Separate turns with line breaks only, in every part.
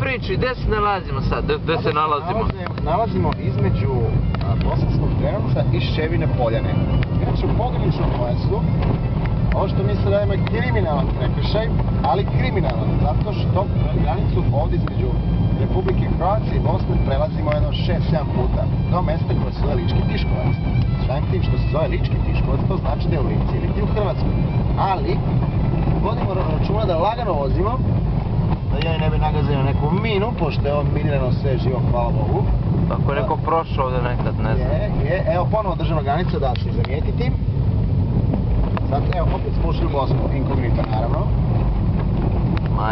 priči, gdje se nalazimo sad? Gdje se nalazimo?
Nalazimo između Bosanskog Drenovca i Ščevine Poljane. Inače u pograničnom pojasu, ovo što mi se radimo je kriminalan prekršaj, ali kriminalan, zato što granicu ovdje između Republike Hrvatske i Bosne prelazimo jedno 6-7 puta do mesta koje se zove Lički Tiškovac. Samim tim što se zove Lički Tiškovac, to znači da je u Lici ili ti u Hrvatskoj. Ali, vodimo računa da lagano vozimo, da ja ne bi nagazio neku minu, pošto je on minirano sve živo, hvala Bogu.
Ako je neko prošao ovdje nekad, ne znam.
Evo ponovo državna granica, da se zamijetiti. Sad, evo, opet smo ušli u Bosnu, inkognito naravno.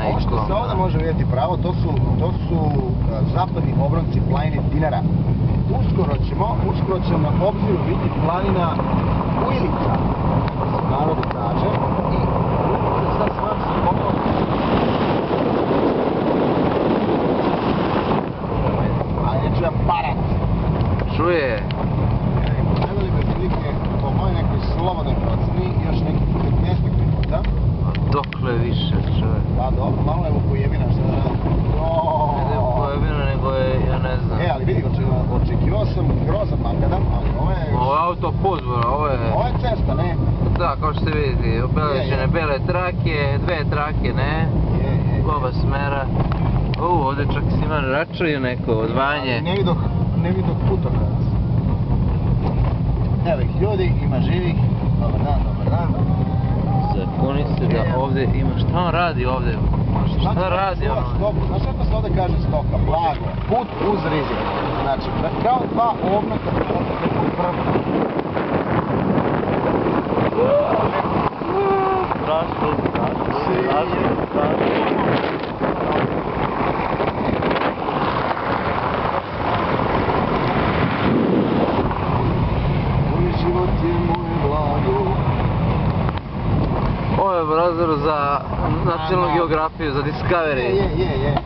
Ovo što se ovdje može vidjeti pravo, to su zapadni obronci planine Dinara. Uskoro će na obziru biti planina Ujlica, što se narodu kaže. I Ujlica sad s vam se popravo. A neću da parat.
Čuje.
Trebali bi prilike po mojoj nekoj slobodnoj proceni još nekih 15 minuta.
Dokle više, čovjek.
Da, dobro, malo je Vukojebina što da radi.
Ne je Vukojebina, nego je, ja ne znam.
Ali vidi, očekivao sam grozan makadam, ali ovo je...
Ovo je autoput, ovo je...
Ovo je cesta, ne?
Da, kao što vidite, obeležene bele trake, dve trake, ne? Oba smera. Ovdje čak si ima račaju neko odvajanje.
Ne vidoh putokaz. Evo ih ljudi, ima živih. Dobar dan, dobar dan.
Zakoni se da ovdje ima, šta on radi ovdje? Šta radi ono?
Znaš kako se ovdje kaže stoka? Blago. Put uz rizik. Znači, kao dva ovna kad prelaze preko prvu.
Strašno.
Moj život je moje blago.
Ovo je obrazor za nacionalnu geografiju, za Discovery.
Je.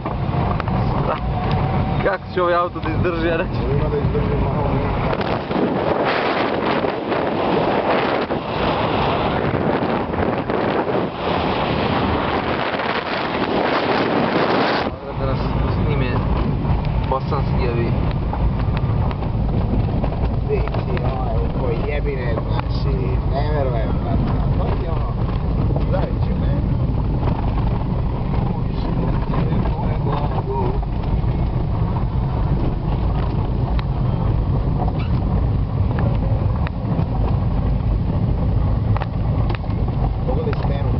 Kako će ovaj auto da izdrži, ja reći?
Ima da izdrži malo.
Da nas snime bosanski ovi.
Vidi, Vukojebine, znači, ne verujem, brate. To ti je ono, zaviću, ne? Moj život je moje blago. Pogledaj stenu.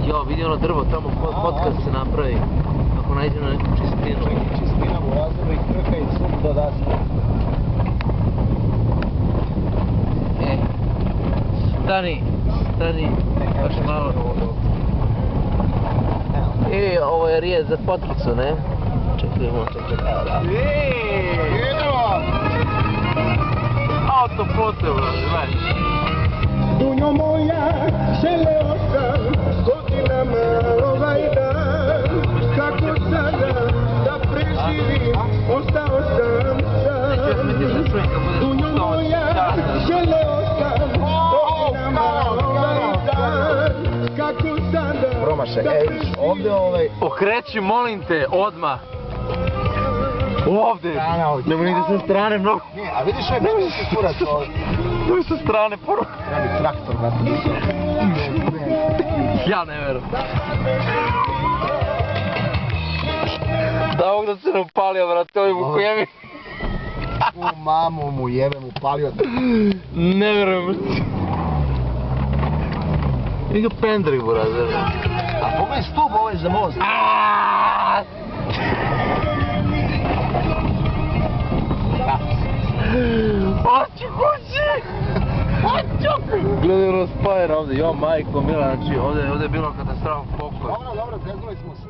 Jo, vidi ono drvo tamo, podcast se napravi. Ako nađe na neku čistinu.
Čekaj, čistina u razlogu i krka i sup do daske.
Stani, baš malo. Ovo je rijed za potricu, ne? Čekaj.
Idemo!
Autopute, gledaj.
Dunjo moja, želeo sam godinama ovaj dan. Kako sada da preživim, ostao sam sam. Dunjo moja, želeo sam godinama ovaj dan. Kako sada
Promašaj,
da preživim.
ovdje
Okreći, molim te, odmah. Ovdje. Nemo nigde sa strane mnogo.
Nije, a vidiš ovaj benzinski kurac ovdje?
Nemo sa strane poruka.
Treba bi traktor, brate.
Ja ne verujem. Da ovog da se ne upalio, brate, ovim Vukojevi.
U mamu mu jebem, upalio.
Ne verujem. I ga pendrik, brate.
A pogledaj stup, ovo je za most.
Hoću kući! Gledaj ono spajer ovdje, jo majko mila, znači ovdje je bilo katastrofa pokoj.
Dobro, zeznuli smo se.